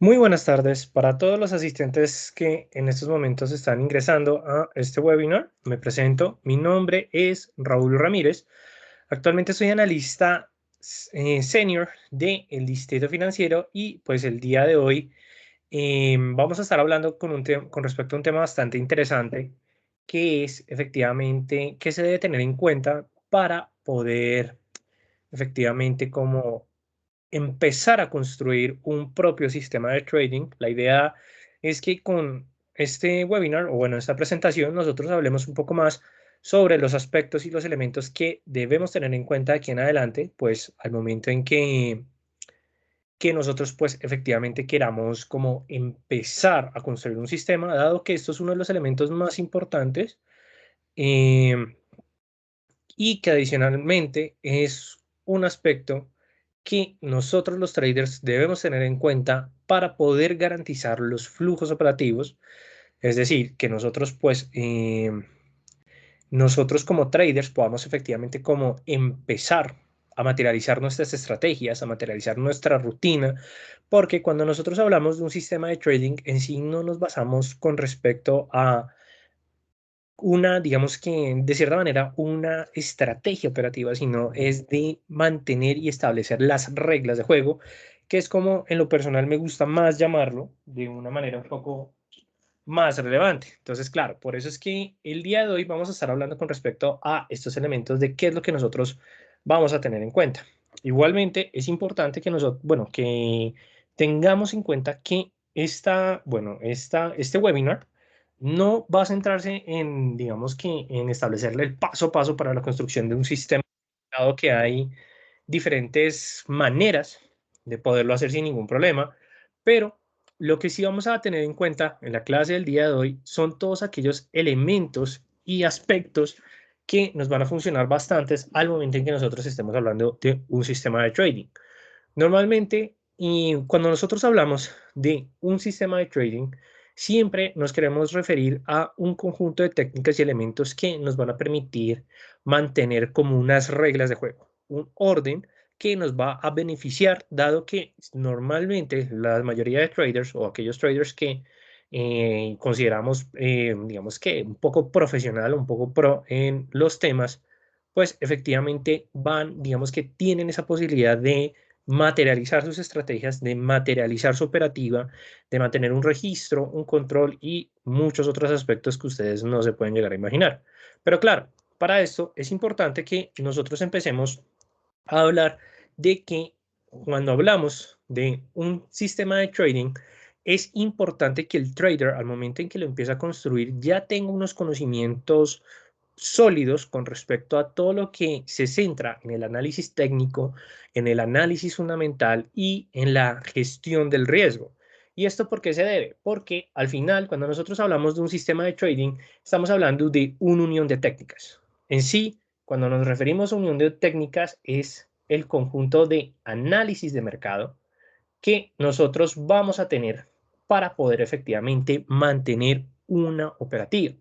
Muy buenas tardes para todos los asistentes que en estos momentos están ingresando a este webinar. Me presento, mi nombre es Raúl Ramírez. Actualmente soy analista senior del Distrito Financiero y pues el día de hoy vamos a estar hablando con respecto a un tema bastante interesante que es efectivamente qué se debe tener en cuenta para poder efectivamente como empezar a construir un propio sistema de trading. La idea es que con este webinar, o bueno, esta presentación, nosotros hablemos un poco más sobre los aspectos y los elementos que debemos tener en cuenta de aquí en adelante, pues al momento en que nosotros pues efectivamente queramos como empezar a construir un sistema, dado que esto es uno de los elementos más importantes eh, y que adicionalmente es un aspecto que nosotros los traders debemos tener en cuenta para poder garantizar los flujos operativos. Es decir, que nosotros pues nosotros como traders podamos efectivamente como empezar a materializar nuestras estrategias, a materializar nuestra rutina, porque cuando nosotros hablamos de un sistema de trading en sí no nos basamos con respecto a una, digamos que de cierta manera, una estrategia operativa, sino es de mantener y establecer las reglas de juego, que es como en lo personal me gusta más llamarlo, de una manera un poco más relevante. Entonces, claro, por eso es que el día de hoy vamos a estar hablando con respecto a estos elementos de qué es lo que nosotros vamos a tener en cuenta. Igualmente, es importante que nosotros, bueno, que tengamos en cuenta que este webinar no va a centrarse en, digamos que, en establecerle el paso a paso para la construcción de un sistema, dado que hay diferentes maneras de poderlo hacer sin ningún problema, pero lo que sí vamos a tener en cuenta en la clase del día de hoy son todos aquellos elementos y aspectos que nos van a funcionar bastantes al momento en que nosotros estemos hablando de un sistema de trading. Normalmente, y cuando nosotros hablamos de un sistema de trading, siempre nos queremos referir a un conjunto de técnicas y elementos que nos van a permitir mantener como unas reglas de juego, un orden que nos va a beneficiar, dado que normalmente la mayoría de traders o aquellos traders que consideramos, digamos que un poco profesional, un poco pro en los temas, pues efectivamente van, digamos que tienen esa posibilidad de materializar sus estrategias, de materializar su operativa, de mantener un registro, un control y muchos otros aspectos que ustedes no se pueden llegar a imaginar. Pero claro, para esto es importante que nosotros empecemos a hablar de que cuando hablamos de un sistema de trading, es importante que el trader, al momento en que lo empieza a construir, ya tenga unos conocimientos sólidos con respecto a todo lo que se centra en el análisis técnico, en el análisis fundamental y en la gestión del riesgo. ¿Y esto por qué se debe? Porque al final, cuando nosotros hablamos de un sistema de trading, estamos hablando de una unión de técnicas. En sí, cuando nos referimos a unión de técnicas, es el conjunto de análisis de mercado que nosotros vamos a tener para poder efectivamente mantener una operativa.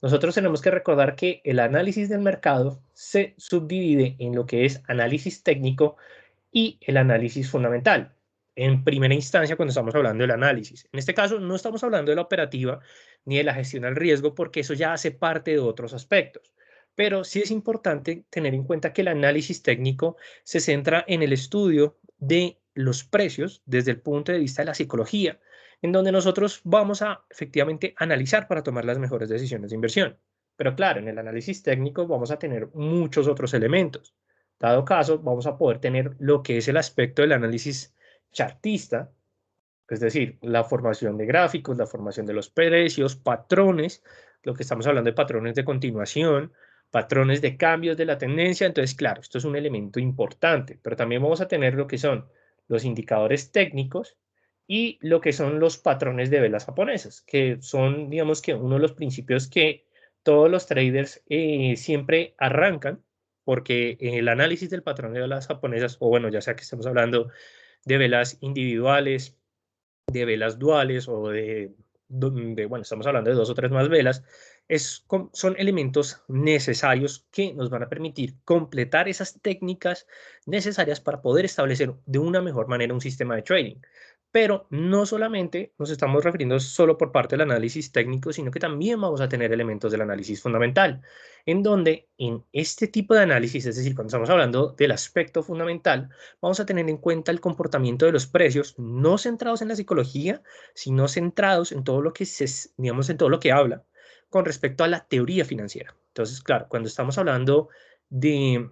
Nosotros tenemos que recordar que el análisis del mercado se subdivide en lo que es análisis técnico y el análisis fundamental. En primera instancia, cuando estamos hablando del análisis. En este caso, no estamos hablando de la operativa ni de la gestión al riesgo, porque eso ya hace parte de otros aspectos. Pero sí es importante tener en cuenta que el análisis técnico se centra en el estudio de los precios desde el punto de vista de la psicología, en donde nosotros vamos a efectivamente analizar para tomar las mejores decisiones de inversión. Pero claro, en el análisis técnico vamos a tener muchos otros elementos. Dado caso, vamos a poder tener lo que es el aspecto del análisis chartista, es decir, la formación de gráficos, la formación de los precios, patrones, lo que estamos hablando de patrones de continuación, patrones de cambios de la tendencia. Entonces, claro, esto es un elemento importante, pero también vamos a tener lo que son los indicadores técnicos y lo que son los patrones de velas japonesas, que son, digamos que uno de los principios que todos los traders siempre arrancan, porque el análisis del patrón de velas japonesas, o bueno, ya sea que estemos hablando de velas individuales, de velas duales o bueno, estamos hablando de dos o tres más velas, son elementos necesarios que nos van a permitir completar esas técnicas necesarias para poder establecer de una mejor manera un sistema de trading. Pero no solamente nos estamos refiriendo solo por parte del análisis técnico, sino que también vamos a tener elementos del análisis fundamental, en donde en este tipo de análisis, es decir, cuando estamos hablando del aspecto fundamental, vamos a tener en cuenta el comportamiento de los precios, no centrados en la psicología, sino centrados en todo lo que digamos, en todo lo que habla con respecto a la teoría financiera. Entonces, claro, cuando estamos hablando qué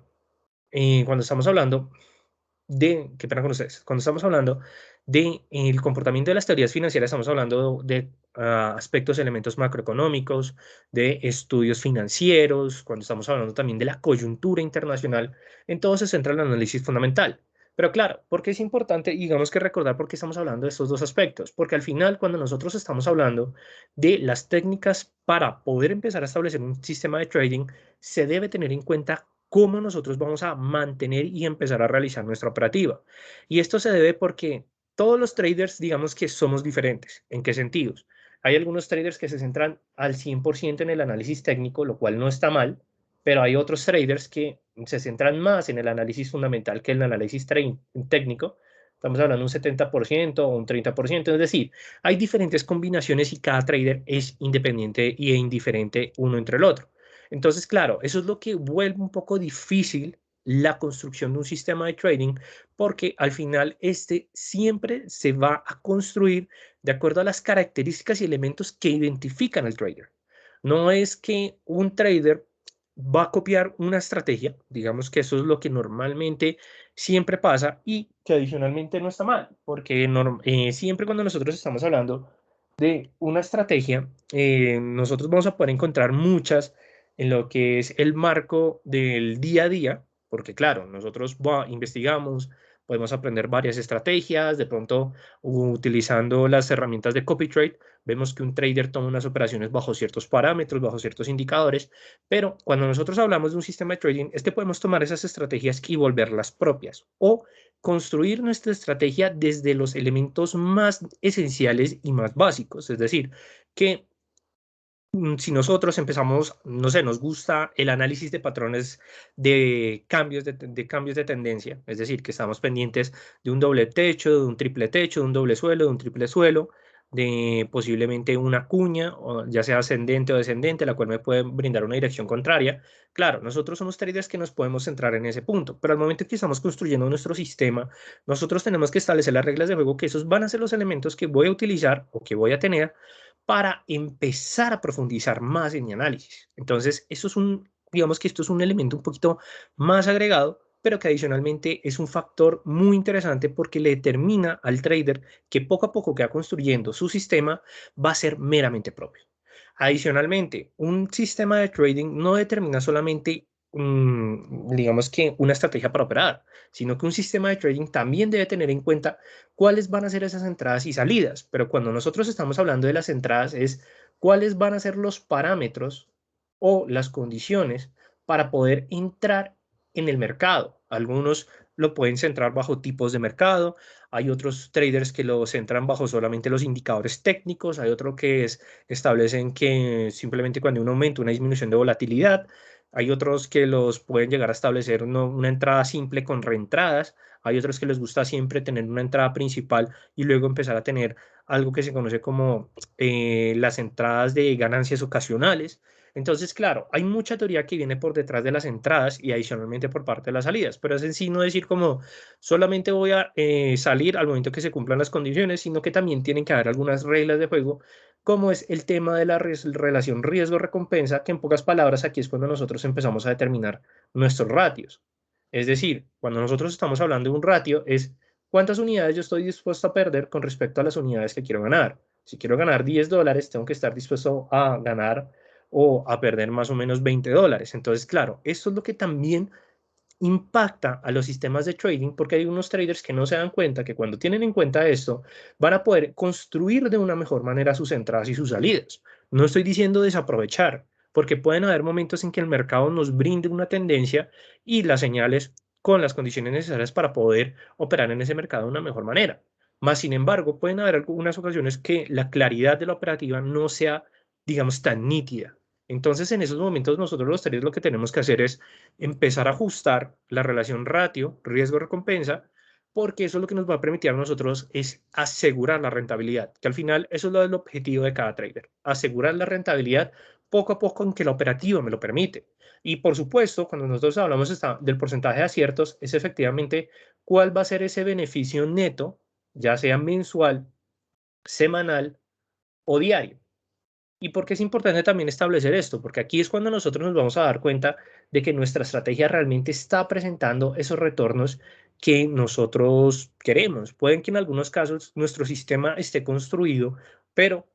pena con ustedes, cuando estamos hablando de el comportamiento de las teorías financieras, estamos hablando de aspectos, elementos macroeconómicos, de estudios financieros, cuando estamos hablando también de la coyuntura internacional, en todo se centra el análisis fundamental. Pero claro, ¿por qué es importante, digamos que recordar por qué estamos hablando de estos dos aspectos? Porque al final, cuando nosotros estamos hablando de las técnicas para poder empezar a establecer un sistema de trading, se debe tener en cuenta cómo nosotros vamos a mantener y empezar a realizar nuestra operativa. Y esto se debe porque todos los traders, digamos que somos diferentes. ¿En qué sentidos? Hay algunos traders que se centran al 100% en el análisis técnico, lo cual no está mal, pero hay otros traders que se centran más en el análisis fundamental que en el análisis técnico. Estamos hablando de un 70% o un 30%, es decir, hay diferentes combinaciones y cada trader es independiente e indiferente uno entre el otro. Entonces, claro, eso es lo que vuelve un poco difícil la construcción de un sistema de trading, porque al final este siempre se va a construir de acuerdo a las características y elementos que identifican al trader. No es que un trader va a copiar una estrategia, digamos que eso es lo que normalmente siempre pasa y que adicionalmente no está mal, porque siempre cuando nosotros estamos hablando de una estrategia, nosotros vamos a poder encontrar muchas en lo que es el marco del día a día, porque claro, nosotros investigamos, podemos aprender varias estrategias, de pronto utilizando las herramientas de copy trade, vemos que un trader toma unas operaciones bajo ciertos parámetros, bajo ciertos indicadores, pero cuando nosotros hablamos de un sistema de trading, es que podemos tomar esas estrategias y volverlas propias o construir nuestra estrategia desde los elementos más esenciales y más básicos, es decir, que si nosotros empezamos, no sé, nos gusta el análisis de patrones de cambios de tendencia, es decir, que estamos pendientes de un doble techo, de un triple techo, de un doble suelo, de un triple suelo, de posiblemente una cuña, o ya sea ascendente o descendente, la cual me puede brindar una dirección contraria. Claro, nosotros somos traders que nos podemos centrar en ese punto, pero al momento que estamos construyendo nuestro sistema, nosotros tenemos que establecer las reglas de juego, que esos van a ser los elementos que voy a utilizar o que voy a tener para empezar a profundizar más en mi análisis. Entonces, digamos que esto es un elemento un poquito más agregado, pero que adicionalmente es un factor muy interesante porque le determina al trader que poco a poco que va construyendo su sistema va a ser meramente propio. Adicionalmente, un sistema de trading no determina solamente, digamos que una estrategia para operar, sino que un sistema de trading también debe tener en cuenta cuáles van a ser esas entradas y salidas. Pero cuando nosotros estamos hablando de las entradas es cuáles van a ser los parámetros o las condiciones para poder entrar en el mercado. Algunos lo pueden centrar bajo tipos de mercado, hay otros traders que lo centran bajo solamente los indicadores técnicos, hay otros que establecen que simplemente cuando hay un aumento, una disminución de volatilidad, hay otros que los pueden llegar a establecer una entrada simple con reentradas, hay otros que les gusta siempre tener una entrada principal y luego empezar a tener algo que se conoce como las entradas de ganancias ocasionales. Entonces, claro, hay mucha teoría que viene por detrás de las entradas y adicionalmente por parte de las salidas, pero es en sí no decir como solamente voy a salir al momento que se cumplan las condiciones, sino que también tienen que haber algunas reglas de juego, como es el tema de la relación riesgo-recompensa, que en pocas palabras aquí es cuando nosotros empezamos a determinar nuestros ratios. Es decir, cuando nosotros estamos hablando de un ratio, es cuántas unidades yo estoy dispuesto a perder con respecto a las unidades que quiero ganar. Si quiero ganar $10, tengo que estar dispuesto a ganar o a perder más o menos $20. Entonces, claro, esto es lo que también impacta a los sistemas de trading porque hay unos traders que no se dan cuenta que cuando tienen en cuenta esto van a poder construir de una mejor manera sus entradas y sus salidas. No estoy diciendo desaprovechar, porque pueden haber momentos en que el mercado nos brinde una tendencia y las señales con las condiciones necesarias para poder operar en ese mercado de una mejor manera. Más sin embargo, pueden haber algunas ocasiones que la claridad de la operativa no sea, digamos, tan nítida. Entonces, en esos momentos, nosotros los traders lo que tenemos que hacer es empezar a ajustar la relación ratio riesgo-recompensa porque eso lo que nos va a permitir a nosotros es asegurar la rentabilidad, que al final eso es lo del objetivo de cada trader, asegurar la rentabilidad poco a poco en que la operativa me lo permite. Y por supuesto, cuando nosotros hablamos del porcentaje de aciertos, es efectivamente cuál va a ser ese beneficio neto, ya sea mensual, semanal o diario. ¿Y por qué es importante también establecer esto? Porque aquí es cuando nosotros nos vamos a dar cuenta de que nuestra estrategia realmente está presentando esos retornos que nosotros queremos. Pueden que en algunos casos nuestro sistema esté construido, pero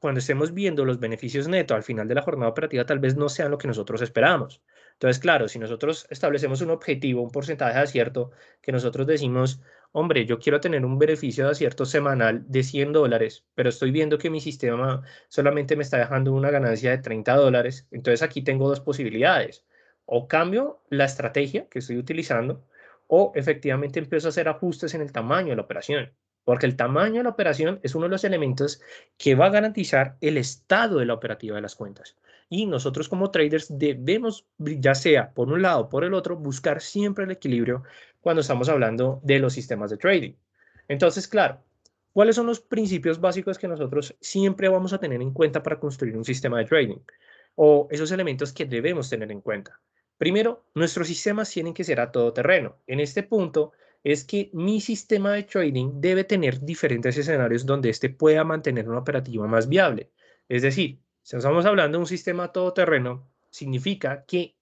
cuando estemos viendo los beneficios netos al final de la jornada operativa, tal vez no sean lo que nosotros esperamos. Entonces, claro, si nosotros establecemos un objetivo, un porcentaje de acierto, que nosotros decimos, hombre, yo quiero tener un beneficio de acierto semanal de $100, pero estoy viendo que mi sistema solamente me está dejando una ganancia de $30. Entonces aquí tengo dos posibilidades. O cambio la estrategia que estoy utilizando o efectivamente empiezo a hacer ajustes en el tamaño de la operación. Porque el tamaño de la operación es uno de los elementos que va a garantizar el estado de la operativa de las cuentas. Y nosotros como traders debemos, ya sea por un lado o por el otro, buscar siempre el equilibrio cuando estamos hablando de los sistemas de trading. Entonces, claro, ¿cuáles son los principios básicos que nosotros siempre vamos a tener en cuenta para construir un sistema de trading? O esos elementos que debemos tener en cuenta. Primero, nuestros sistemas tienen que ser a todo terreno. En este punto es que mi sistema de trading debe tener diferentes escenarios donde éste pueda mantener una operativa más viable. Es decir, si estamos hablando de un sistema a todo terreno, significa que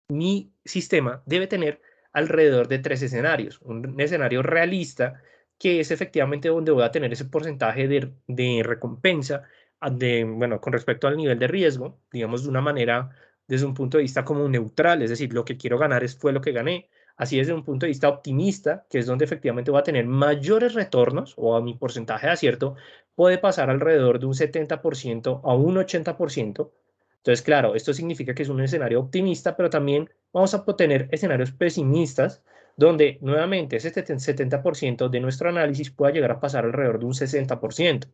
mi sistema debe tener alrededor de 3 escenarios. Un escenario realista, que es efectivamente donde voy a tener ese porcentaje de recompensa bueno, con respecto al nivel de riesgo, digamos de una manera, desde un punto de vista como neutral, es decir, lo que quiero ganar fue lo que gané. Así desde un punto de vista optimista, que es donde efectivamente voy a tener mayores retornos o a mi porcentaje de acierto puede pasar alrededor de un 70% a un 80%. Entonces, claro, esto significa que es un escenario optimista, pero también vamos a tener escenarios pesimistas, donde nuevamente ese 70% de nuestro análisis pueda llegar a pasar alrededor de un 60%.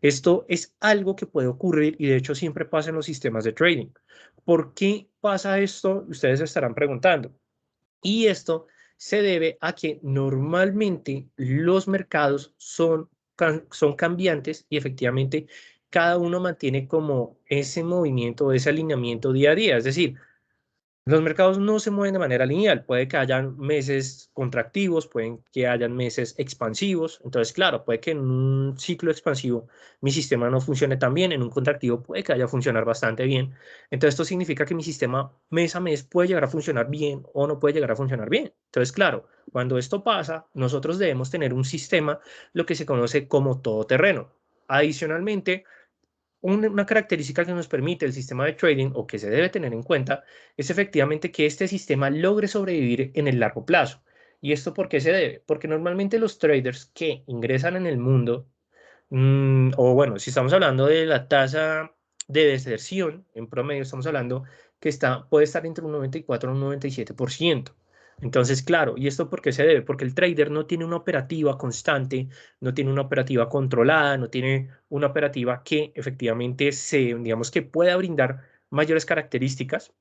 Esto es algo que puede ocurrir y de hecho siempre pasa en los sistemas de trading. ¿Por qué pasa esto? Ustedes se estarán preguntando. Y esto se debe a que normalmente los mercados son cambiantes y efectivamente cada uno mantiene como ese movimiento, ese alineamiento día a día. Es decir, los mercados no se mueven de manera lineal. Puede que hayan meses contractivos, pueden que hayan meses expansivos. Entonces, claro, puede que en un ciclo expansivo mi sistema no funcione tan bien. En un contractivo puede que haya funcionar bastante bien. Entonces, esto significa que mi sistema mes a mes puede llegar a funcionar bien o no puede llegar a funcionar bien. Entonces, claro, cuando esto pasa, nosotros debemos tener un sistema, lo que se conoce como todoterreno. Adicionalmente, una característica que nos permite el sistema de trading o que se debe tener en cuenta es efectivamente que este sistema logre sobrevivir en el largo plazo. ¿Y esto por qué se debe? Porque normalmente los traders que ingresan en el mundo, o bueno, si estamos hablando de la tasa de deserción, en promedio estamos hablando que puede estar entre un 94 y un 97%. Entonces, claro, ¿y esto por qué se debe? Porque el trader no tiene una operativa constante, no tiene una operativa controlada, no tiene una operativa que efectivamente digamos que pueda brindar mayores características.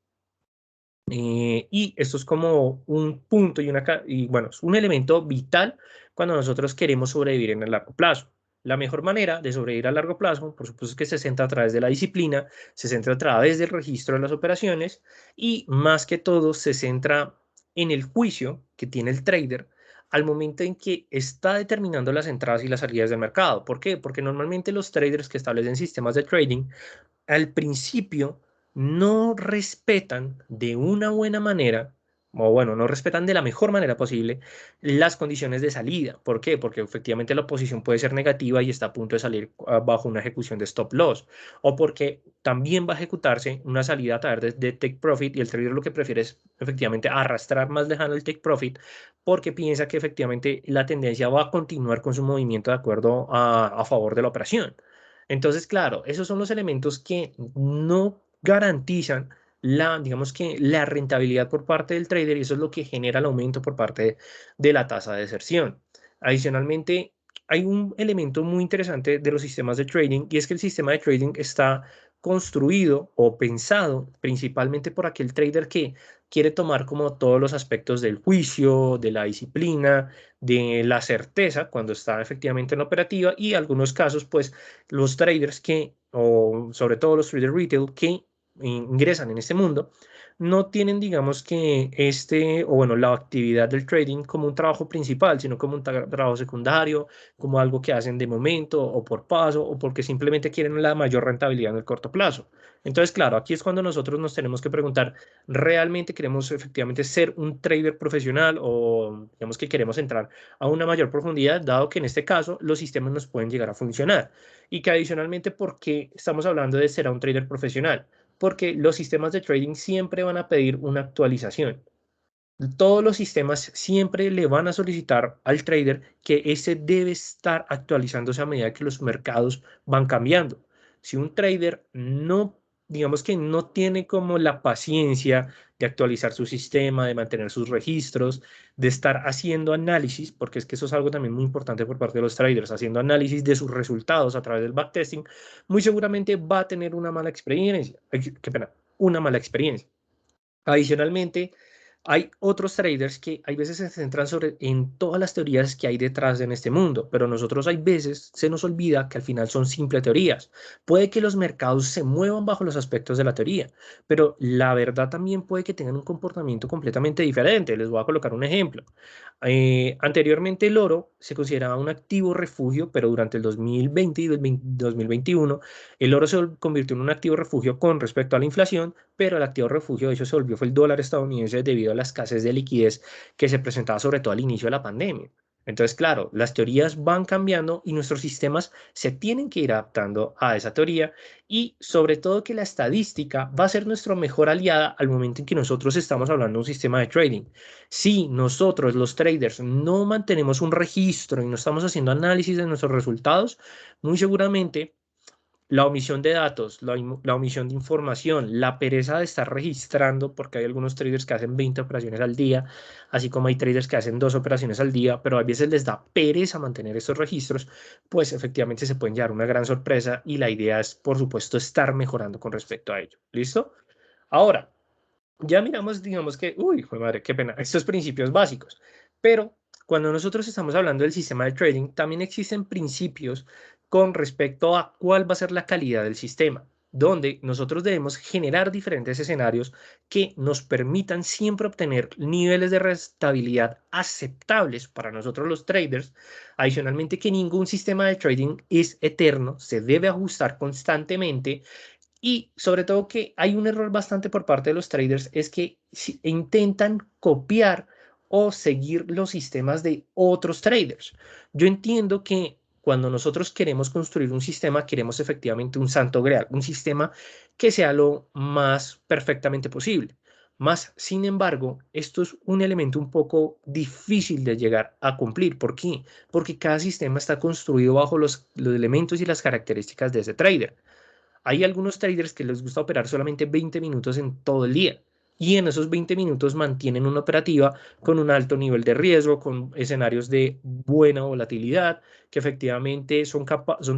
Y esto es como un punto y bueno, es un elemento vital cuando nosotros queremos sobrevivir en el largo plazo. La mejor manera de sobrevivir a largo plazo, por supuesto, es que se centra a través de la disciplina, se centra a través del registro de las operaciones y más que todo se centra en el juicio que tiene el trader al momento en que está determinando las entradas y las salidas del mercado. ¿Por qué? Porque normalmente los traders que establecen sistemas de trading al principio no respetan de una buena manera, o bueno, no respetan de la mejor manera posible las condiciones de salida. ¿Por qué? Porque efectivamente la posición puede ser negativa y está a punto de salir bajo una ejecución de stop loss, o porque también va a ejecutarse una salida a través de take profit y el trader lo que prefiere es efectivamente arrastrar más lejano el take profit porque piensa que efectivamente la tendencia va a continuar con su movimiento de acuerdo a favor de la operación. Entonces, claro, esos son los elementos que no garantizan digamos que la rentabilidad por parte del trader y eso es lo que genera el aumento por parte de la tasa de deserción. Adicionalmente, hay un elemento muy interesante de los sistemas de trading y es que el sistema de trading está construido o pensado principalmente por aquel trader que quiere tomar como todos los aspectos del juicio, de la disciplina, de la certeza cuando está efectivamente en la operativa y algunos casos, pues los traders o sobre todo los traders retail que ingresan en este mundo, no tienen, digamos que o bueno, la actividad del trading como un trabajo principal, sino como un trabajo secundario, como algo que hacen de momento o por paso o porque simplemente quieren la mayor rentabilidad en el corto plazo. Entonces, claro, aquí es cuando nosotros nos tenemos que preguntar, ¿realmente queremos efectivamente ser un trader profesional o digamos que queremos entrar a una mayor profundidad, dado que en este caso los sistemas nos pueden llegar a funcionar? Y que adicionalmente, ¿por qué estamos hablando de ser un trader profesional? Porque los sistemas de trading siempre van a pedir una actualización. Todos los sistemas siempre le van a solicitar al trader que ese debe estar actualizándose a medida que los mercados van cambiando. Si un trader no, digamos que no tiene como la paciencia de actualizar su sistema, de mantener sus registros, de estar haciendo análisis, porque es que eso es algo también muy importante por parte de los traders, haciendo análisis de sus resultados a través del backtesting, muy seguramente va a tener una mala experiencia. Ay, qué pena, una mala experiencia. Adicionalmente, hay otros traders que hay veces se centran en todas las teorías que hay detrás en este mundo, pero nosotros hay veces se nos olvida que al final son simples teorías. Puede que los mercados se muevan bajo los aspectos de la teoría, pero la verdad también puede que tengan un comportamiento completamente diferente. Les voy a colocar un ejemplo. Anteriormente el oro se consideraba un activo refugio, pero durante el 2020 y 2021 el oro se convirtió en un activo refugio con respecto a la inflación, pero el activo refugio de hecho se volvió fue el dólar estadounidense debido a la escasez de liquidez que se presentaba sobre todo al inicio de la pandemia. Entonces, claro, las teorías van cambiando y nuestros sistemas se tienen que ir adaptando a esa teoría y sobre todo que la estadística va a ser nuestra mejor aliada al momento en que nosotros estamos hablando de un sistema de trading. Si nosotros, los traders, no mantenemos un registro y no estamos haciendo análisis de nuestros resultados, muy seguramente la omisión de datos, la omisión de información, la pereza de estar registrando, porque hay algunos traders que hacen 20 operaciones al día, así como hay traders que hacen 2 operaciones al día, pero a veces les da pereza mantener estos registros, pues efectivamente se pueden llevar una gran sorpresa y la idea es, por supuesto, estar mejorando con respecto a ello. ¿Listo? Ahora, ya miramos, digamos que, uy, jue madre, qué pena, estos principios básicos, pero cuando nosotros estamos hablando del sistema de trading, también existen principios con respecto a cuál va a ser la calidad del sistema, donde nosotros debemos generar diferentes escenarios que nos permitan siempre obtener niveles de rentabilidad aceptables para nosotros los traders. Adicionalmente, que ningún sistema de trading es eterno, se debe ajustar constantemente y sobre todo que hay un error bastante por parte de los traders, es que intentan copiar o seguir los sistemas de otros traders. Yo entiendo que cuando nosotros queremos construir un sistema, queremos efectivamente un santo grial, un sistema que sea lo más perfectamente posible. Más, sin embargo, esto es un elemento un poco difícil de llegar a cumplir. ¿Por qué? Porque cada sistema está construido bajo los elementos y las características de ese trader. Hay algunos traders que les gusta operar solamente 20 minutos en todo el día y en esos 20 minutos mantienen una operativa con un alto nivel de riesgo, con escenarios de buena volatilidad, que efectivamente son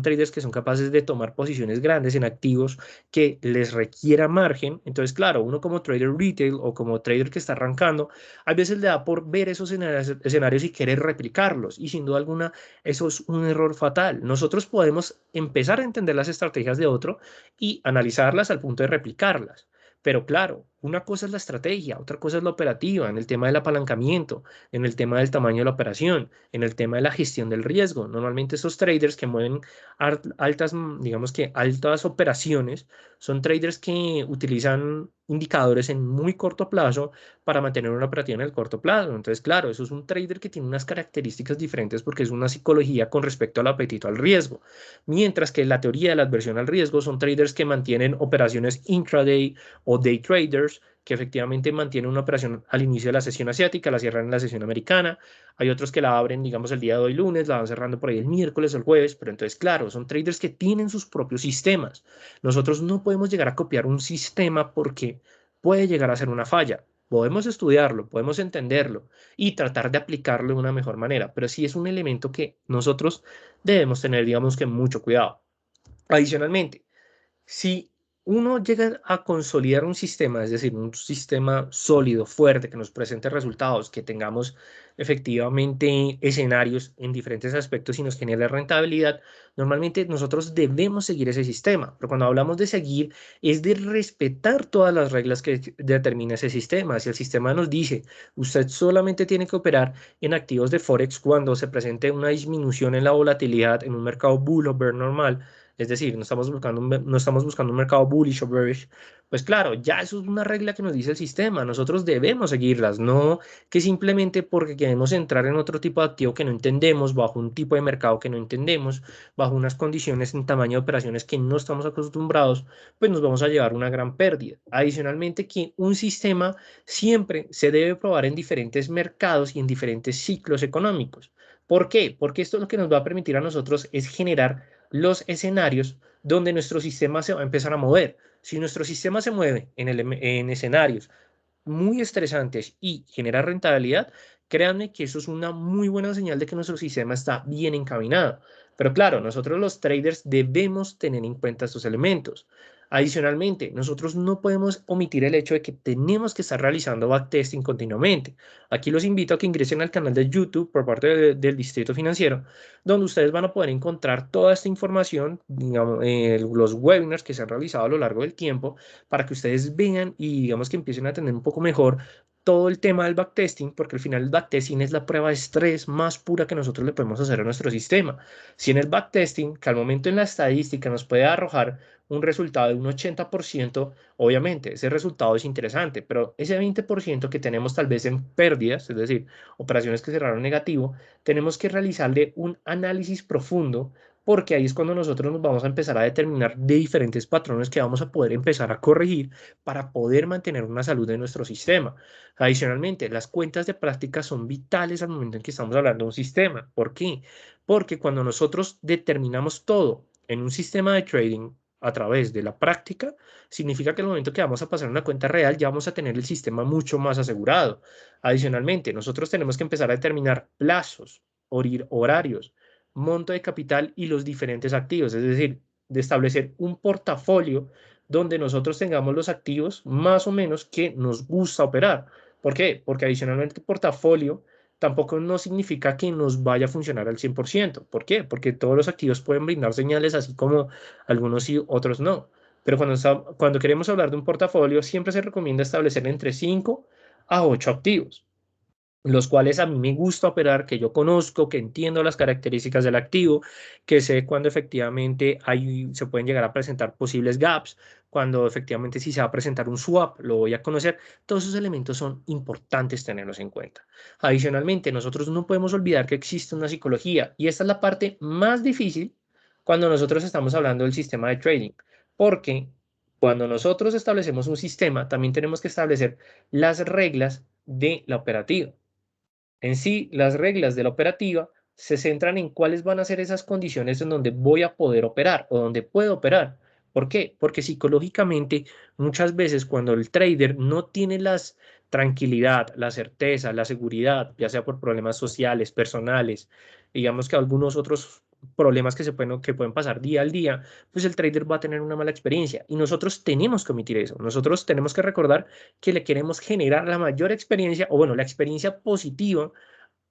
traders que son capaces de tomar posiciones grandes en activos que les requiera margen. Entonces, claro, uno como trader retail o como trader que está arrancando, a veces le da por ver esos escenarios y querer replicarlos y sin duda alguna eso es un error fatal. Nosotros podemos empezar a entender las estrategias de otro y analizarlas al punto de replicarlas. Pero claro, una cosa es la estrategia, otra cosa es la operativa, en el tema del apalancamiento, en el tema del tamaño de la operación, en el tema de la gestión del riesgo. Normalmente esos traders que mueven altas, digamos que altas operaciones, son traders que utilizan indicadores en muy corto plazo para mantener una operativa en el corto plazo. Entonces, claro, eso es un trader que tiene unas características diferentes porque es una psicología con respecto al apetito al riesgo. Mientras que la teoría de la adversión al riesgo son traders que mantienen operaciones intraday o day traders que efectivamente mantienen una operación al inicio de la sesión asiática, la cierran en la sesión americana. Hay otros que la abren, digamos, el día de hoy lunes, la van cerrando por ahí el miércoles o el jueves, pero entonces, claro, son traders que tienen sus propios sistemas. Nosotros no podemos llegar a copiar un sistema porque puede llegar a ser una falla. Podemos estudiarlo, podemos entenderlo y tratar de aplicarlo de una mejor manera, pero sí es un elemento que nosotros debemos tener, digamos que mucho cuidado. Adicionalmente, si uno llega a consolidar un sistema, es decir, un sistema sólido, fuerte, que nos presente resultados, que tengamos efectivamente escenarios en diferentes aspectos y nos genere rentabilidad, normalmente nosotros debemos seguir ese sistema. Pero cuando hablamos de seguir, es de respetar todas las reglas que determina ese sistema. Si el sistema nos dice, usted solamente tiene que operar en activos de Forex cuando se presente una disminución en la volatilidad en un mercado bull o bear normal, es decir, no estamos buscando un mercado bullish o bearish, pues claro, ya eso es una regla que nos dice el sistema, nosotros debemos seguirlas, no que simplemente porque queremos entrar en otro tipo de activo que no entendemos, bajo un tipo de mercado que no entendemos, bajo unas condiciones en tamaño de operaciones que no estamos acostumbrados, pues nos vamos a llevar una gran pérdida. Adicionalmente, que un sistema siempre se debe probar en diferentes mercados y en diferentes ciclos económicos. ¿Por qué? Porque esto lo que nos va a permitir a nosotros es generar los escenarios donde nuestro sistema se va a empezar a mover. Si nuestro sistema se mueve en escenarios muy estresantes y genera rentabilidad, créanme que eso es una muy buena señal de que nuestro sistema está bien encaminado. Pero claro, nosotros los traders debemos tener en cuenta estos elementos. Adicionalmente, nosotros no podemos omitir el hecho de que tenemos que estar realizando backtesting continuamente. Aquí los invito a que ingresen al canal de YouTube por parte del Distrito Financiero, donde ustedes van a poder encontrar toda esta información, digamos, los webinars que se han realizado a lo largo del tiempo, para que ustedes vean y digamos que empiecen a tener un poco mejor todo el tema del backtesting, porque al final el backtesting es la prueba de estrés más pura que nosotros le podemos hacer a nuestro sistema. Si en el backtesting, que al momento en la estadística nos puede arrojar un resultado de un 80%, obviamente ese resultado es interesante, pero ese 20% que tenemos tal vez en pérdidas, es decir, operaciones que cerraron negativo, tenemos que realizarle un análisis profundo, porque ahí es cuando nosotros nos vamos a empezar a determinar de diferentes patrones que vamos a poder empezar a corregir para poder mantener una salud de nuestro sistema. Adicionalmente, las cuentas de práctica son vitales al momento en que estamos hablando de un sistema. ¿Por qué? Porque cuando nosotros determinamos todo en un sistema de trading a través de la práctica, significa que el momento que vamos a pasar a una cuenta real ya vamos a tener el sistema mucho más asegurado. Adicionalmente, nosotros tenemos que empezar a determinar plazos, horarios, monto de capital y los diferentes activos, es decir, de establecer un portafolio donde nosotros tengamos los activos más o menos que nos gusta operar. ¿Por qué? Porque adicionalmente el portafolio tampoco no significa que nos vaya a funcionar al 100%. ¿Por qué? Porque todos los activos pueden brindar señales así como algunos sí, otros no. Pero cuando queremos hablar de un portafolio, siempre se recomienda establecer entre 5 a 8 activos, los cuales a mí me gusta operar, que yo conozco, que entiendo las características del activo, que sé cuando efectivamente se pueden llegar a presentar posibles gaps, cuando efectivamente si se va a presentar un swap, lo voy a conocer. Todos esos elementos son importantes tenerlos en cuenta. Adicionalmente, nosotros no podemos olvidar que existe una psicología y esta es la parte más difícil cuando nosotros estamos hablando del sistema de trading, porque cuando nosotros establecemos un sistema, también tenemos que establecer las reglas de la operativa. En sí, las reglas de la operativa se centran en cuáles van a ser esas condiciones en donde voy a poder operar o donde puedo operar. ¿Por qué? Porque psicológicamente muchas veces cuando el trader no tiene la tranquilidad, la certeza, la seguridad, ya sea por problemas sociales, personales, digamos que algunos otros problemas que pueden pasar día al día, pues el trader va a tener una mala experiencia y nosotros tenemos que omitir eso. Nosotros tenemos que recordar que le queremos generar la mayor experiencia, o bueno, la experiencia positiva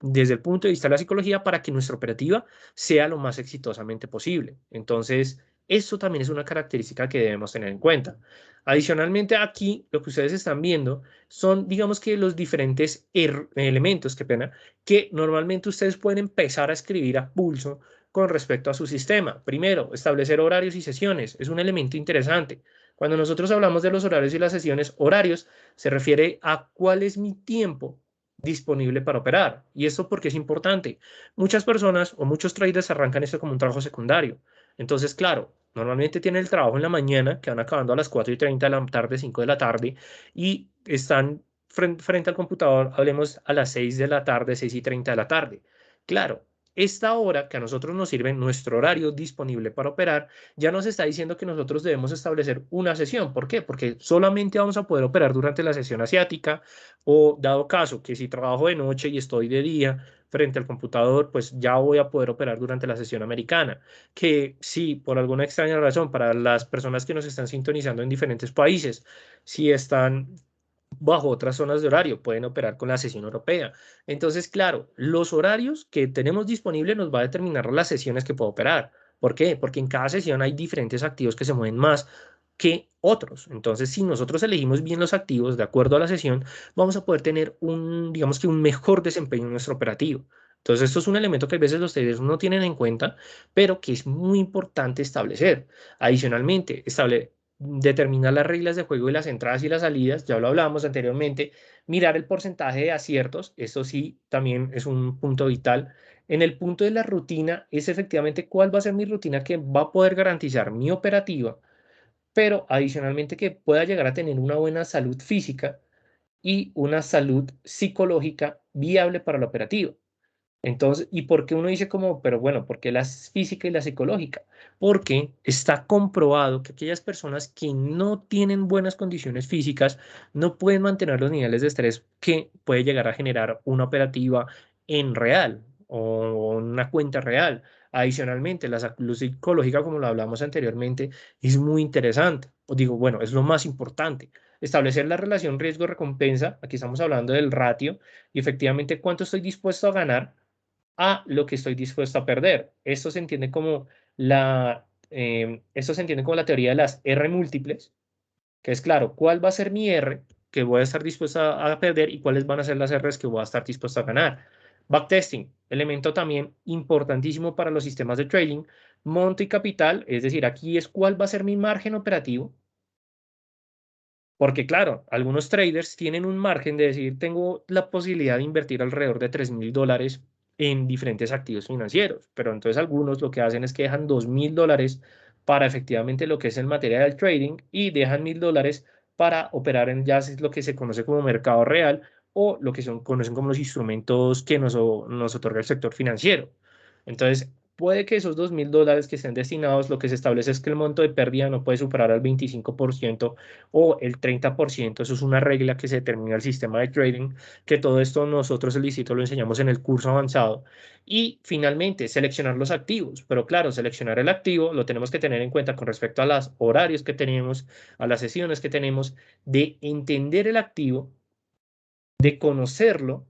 desde el punto de vista de la psicología para que nuestra operativa sea lo más exitosamente posible. Entonces, eso también es una característica que debemos tener en cuenta. Adicionalmente, aquí lo que ustedes están viendo son, digamos que los diferentes elementos, qué pena, que normalmente ustedes pueden empezar a escribir a pulso con respecto a su sistema. Primero, establecer horarios y sesiones. Es un elemento interesante. Cuando nosotros hablamos de los horarios y las sesiones, horarios se refiere a cuál es mi tiempo disponible para operar. ¿Y esto porque es importante? Muchas personas o muchos traders arrancan esto como un trabajo secundario. Entonces, claro, normalmente tienen el trabajo en la mañana, que van acabando a las 4:30 de la tarde, 5 de la tarde, y están frente al computador, hablemos a las 6 de la tarde, 6:30 de la tarde. Claro, esta hora que a nosotros nos sirve, nuestro horario disponible para operar, ya nos está diciendo que nosotros debemos establecer una sesión. ¿Por qué? Porque solamente vamos a poder operar durante la sesión asiática, o dado caso que si trabajo de noche y estoy de día, frente al computador, pues ya voy a poder operar durante la sesión americana. Que sí, por alguna extraña razón, para las personas que nos están sintonizando en diferentes países, si están bajo otras zonas de horario, pueden operar con la sesión europea. Entonces, claro, los horarios que tenemos disponibles nos va a determinar las sesiones que puedo operar. ¿Por qué? Porque en cada sesión hay diferentes activos que se mueven más que otros. Entonces, si nosotros elegimos bien los activos de acuerdo a la sesión, vamos a poder tener digamos que un mejor desempeño en nuestro operativo. Entonces, esto es un elemento que a veces los traders no tienen en cuenta, pero que es muy importante establecer. Adicionalmente, determinar las reglas de juego y las entradas y las salidas, ya lo hablábamos anteriormente, mirar el porcentaje de aciertos, esto sí también es un punto vital. En el punto de la rutina es efectivamente cuál va a ser mi rutina que va a poder garantizar mi operativa, pero adicionalmente que pueda llegar a tener una buena salud física y una salud psicológica viable para la operativa. Entonces, ¿y por qué uno dice como, pero bueno, por qué la física y la psicológica? Porque está comprobado que aquellas personas que no tienen buenas condiciones físicas no pueden mantener los niveles de estrés que puede llegar a generar una operativa en real o una cuenta real. Adicionalmente, la salud psicológica, como lo hablamos anteriormente, es muy interesante. O digo, bueno, es lo más importante. Establecer la relación riesgo-recompensa, aquí estamos hablando del ratio, y efectivamente cuánto estoy dispuesto a ganar a lo que estoy dispuesto a perder. Esto se entiende como la teoría de las R múltiples, que es claro, cuál va a ser mi R que voy a estar dispuesto a perder y cuáles van a ser las Rs que voy a estar dispuesto a ganar. Backtesting, elemento también importantísimo para los sistemas de trading. Monto y capital, es decir, aquí es cuál va a ser mi margen operativo. Porque claro, algunos traders tienen un margen de decir, tengo la posibilidad de invertir alrededor de $3,000 en diferentes activos financieros, pero entonces algunos lo que hacen es que dejan $2,000 para efectivamente lo que es en materia del trading y dejan $1,000 para operar en ya lo que se conoce como mercado real o lo que conocen como los instrumentos que nos otorga el sector financiero. Entonces, puede que esos $2,000 que estén destinados, lo que se establece es que el monto de pérdida no puede superar al 25% o el 30%. Eso es una regla que se determina en el sistema de trading, que todo esto nosotros el distrito lo enseñamos en el curso avanzado. Y finalmente, seleccionar los activos. Pero claro, seleccionar el activo lo tenemos que tener en cuenta con respecto a los horarios que tenemos, a las sesiones que tenemos, de entender el activo, de conocerlo,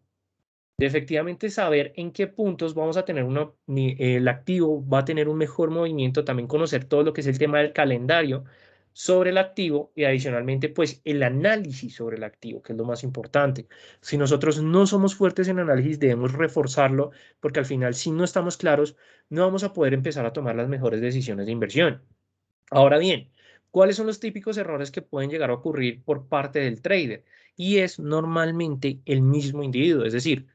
de efectivamente saber en qué puntos vamos a tener el activo va a tener un mejor movimiento, también conocer todo lo que es el tema del calendario sobre el activo y adicionalmente pues el análisis sobre el activo, que es lo más importante. Si nosotros no somos fuertes en análisis, debemos reforzarlo porque al final si no estamos claros, no vamos a poder empezar a tomar las mejores decisiones de inversión. Ahora bien, ¿cuáles son los típicos errores que pueden llegar a ocurrir por parte del trader? Y es normalmente el mismo individuo, es decir,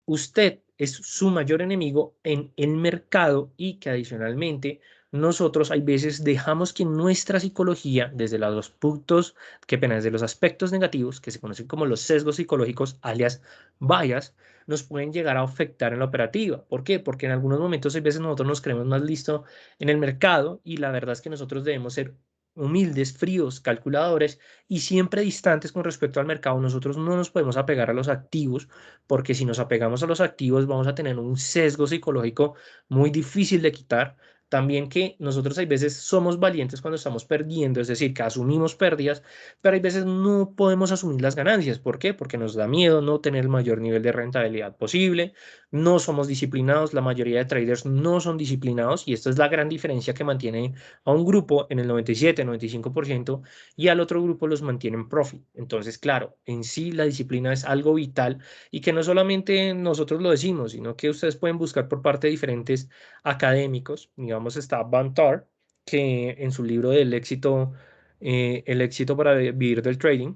usted es su mayor enemigo en el mercado y que adicionalmente nosotros hay veces dejamos que nuestra psicología, desde los puntos, que pena, desde los aspectos negativos, que se conocen como los sesgos psicológicos, alias bias, nos pueden llegar a afectar en la operativa. ¿Por qué? Porque en algunos momentos hay veces nosotros nos creemos más listos en el mercado y la verdad es que nosotros debemos ser humildes, fríos, calculadores y siempre distantes con respecto al mercado. Nosotros no nos podemos apegar a los activos porque si nos apegamos a los activos vamos a tener un sesgo psicológico muy difícil de quitar. También que nosotros hay veces somos valientes cuando estamos perdiendo, es decir, que asumimos pérdidas, pero hay veces no podemos asumir las ganancias. ¿Por qué? Porque nos da miedo no tener el mayor nivel de rentabilidad posible, no somos disciplinados, la mayoría de traders no son disciplinados y esta es la gran diferencia que mantiene a un grupo en el 97, 95% y al otro grupo los mantiene en profit. Entonces, claro, en sí la disciplina es algo vital y que no solamente nosotros lo decimos, sino que ustedes pueden buscar por parte de diferentes académicos. Digamos, está Van Tar, que en su libro del éxito, El éxito para vivir del trading,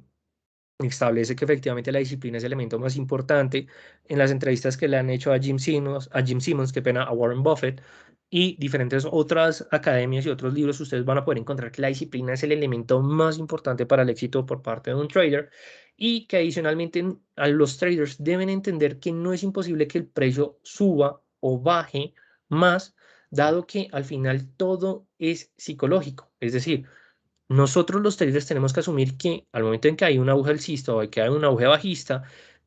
establece que efectivamente la disciplina es el elemento más importante. En las entrevistas que le han hecho a Jim Simmons, qué pena, a Warren Buffett y diferentes otras academias y otros libros, ustedes van a poder encontrar que la disciplina es el elemento más importante para el éxito por parte de un trader y que adicionalmente a los traders deben entender que no es imposible que el precio suba o baje más, dado que al final todo es psicológico. Es decir, nosotros los traders tenemos que asumir que al momento en que hay un auge alcista o que hay un auge bajista,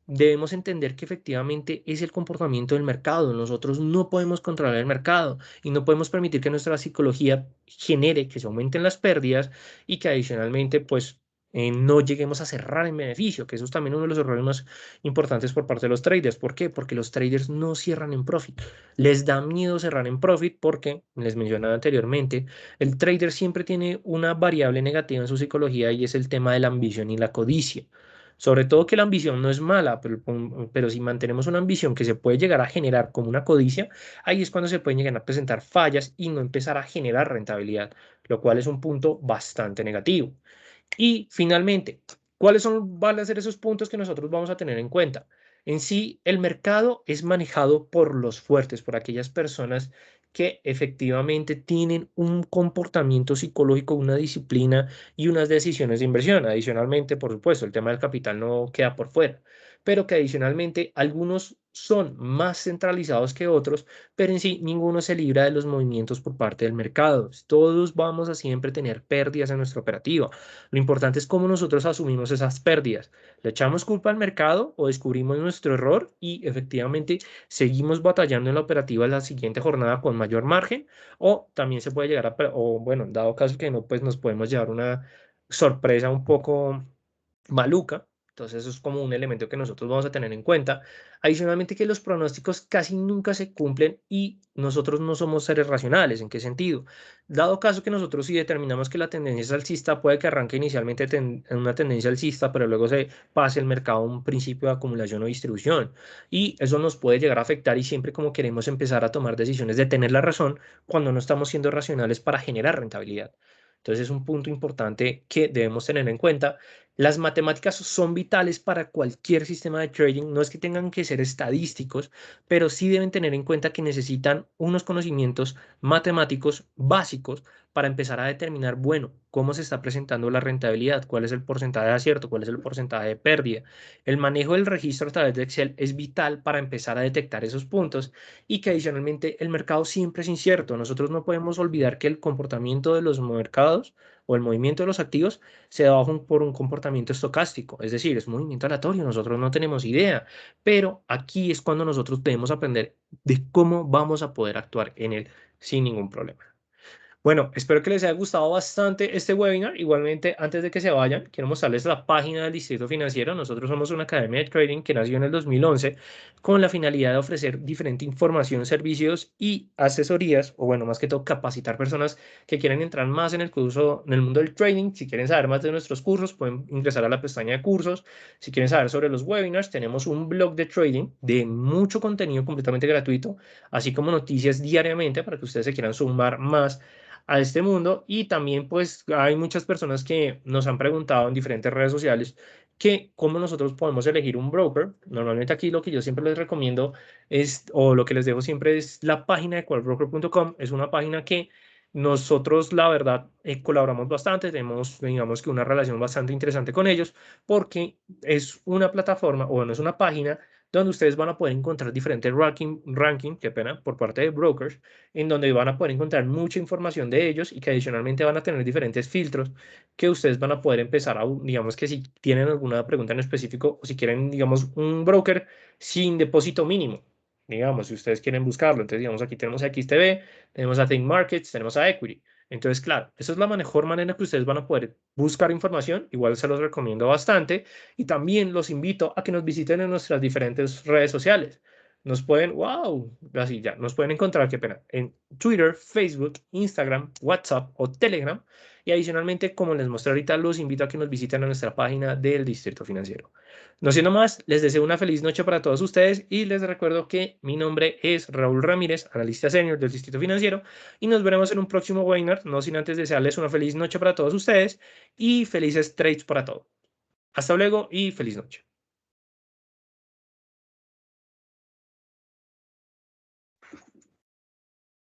debemos entender que efectivamente es el comportamiento del mercado. Nosotros no podemos controlar el mercado y no podemos permitir que nuestra psicología genere que se aumenten las pérdidas y que adicionalmente, pues, no lleguemos a cerrar en beneficio, que eso es también uno de los errores más importantes por parte de los traders. ¿Por qué? Porque los traders no cierran en profit. Les da miedo cerrar en profit porque, les mencionaba anteriormente, el trader siempre tiene una variable negativa en su psicología y es el tema de la ambición y la codicia. Sobre todo que la ambición no es mala, pero si mantenemos una ambición que se puede llegar a generar como una codicia, ahí es cuando se pueden llegar a presentar fallas y no empezar a generar rentabilidad, lo cual es un punto bastante negativo. Y finalmente, van a ser esos puntos que nosotros vamos a tener en cuenta? En sí, el mercado es manejado por los fuertes, por aquellas personas que efectivamente tienen un comportamiento psicológico, una disciplina y unas decisiones de inversión. Adicionalmente, por supuesto, el tema del capital no queda por fuera, pero que adicionalmente algunos son más centralizados que otros, pero en sí ninguno se libra de los movimientos por parte del mercado. Todos vamos a siempre tener pérdidas en nuestra operativa. Lo importante es cómo nosotros asumimos esas pérdidas. ¿Le echamos culpa al mercado o descubrimos nuestro error y efectivamente seguimos batallando en la operativa la siguiente jornada con mayor margen? O también se puede llegar a, o bueno, dado caso que no, pues nos podemos llevar una sorpresa un poco maluca. Entonces eso es como un elemento que nosotros vamos a tener en cuenta. Adicionalmente que los pronósticos casi nunca se cumplen y nosotros no somos seres racionales. ¿En qué sentido? Dado caso que nosotros si determinamos que la tendencia es alcista, puede que arranque inicialmente en una tendencia alcista, pero luego se pase el mercado a un principio de acumulación o distribución. Y eso nos puede llegar a afectar y siempre como queremos empezar a tomar decisiones de tener la razón cuando no estamos siendo racionales para generar rentabilidad. Entonces es un punto importante que debemos tener en cuenta. Las matemáticas son vitales para cualquier sistema de trading. No es que tengan que ser estadísticos, pero sí deben tener en cuenta que necesitan unos conocimientos matemáticos básicos para empezar a determinar, bueno, cómo se está presentando la rentabilidad, cuál es el porcentaje de acierto, cuál es el porcentaje de pérdida. El manejo del registro a través de Excel es vital para empezar a detectar esos puntos y que adicionalmente el mercado siempre es incierto. Nosotros no podemos olvidar que el comportamiento de los mercados o el movimiento de los activos se da por un comportamiento estocástico, es decir, es movimiento aleatorio, nosotros no tenemos idea, pero aquí es cuando nosotros debemos aprender de cómo vamos a poder actuar en él sin ningún problema. Bueno, espero que les haya gustado bastante este webinar. Igualmente, antes de que se vayan, quiero mostrarles la página del Distrito Financiero. Nosotros somos una academia de trading que nació en el 2011 con la finalidad de ofrecer diferente información, servicios y asesorías, o bueno, más que todo, capacitar personas que quieren entrar más en el curso, en el mundo del trading. Si quieren saber más de nuestros cursos, pueden ingresar a la pestaña de cursos. Si quieren saber sobre los webinars, tenemos un blog de trading de mucho contenido completamente gratuito, así como noticias diariamente para que ustedes se quieran sumar más a este mundo. Y también pues hay muchas personas que nos han preguntado en diferentes redes sociales que cómo nosotros podemos elegir un broker. Normalmente aquí lo que yo siempre les recomiendo es, o lo que les dejo siempre es la página de qualbroker.com. Es una página que nosotros, la verdad, colaboramos bastante, tenemos, digamos que una relación bastante interesante con ellos, porque es una plataforma, o bueno, es una página donde ustedes van a poder encontrar diferentes ranking, qué pena, por parte de brokers, en donde van a poder encontrar mucha información de ellos y que adicionalmente van a tener diferentes filtros que ustedes van a poder empezar a, digamos que si tienen alguna pregunta en específico o si quieren, digamos, un broker sin depósito mínimo, digamos, si ustedes quieren buscarlo. Entonces, digamos, aquí tenemos a XTB, tenemos a Think Markets, tenemos a Equity. Entonces, claro, esa es la mejor manera que ustedes van a poder buscar información. Igual se los recomiendo bastante y también los invito a que nos visiten en nuestras diferentes redes sociales. Nos pueden, wow, así ya, nos pueden encontrar, qué pena, en Twitter, Facebook, Instagram, WhatsApp o Telegram. Y adicionalmente, como les mostré ahorita, los invito a que nos visiten a nuestra página del Distrito Financiero. No siendo más, les deseo una feliz noche para todos ustedes y les recuerdo que mi nombre es Raúl Ramírez, analista senior del Distrito Financiero, y nos veremos en un próximo webinar, no sin antes desearles una feliz noche para todos ustedes y felices trades para todos. Hasta luego y feliz noche.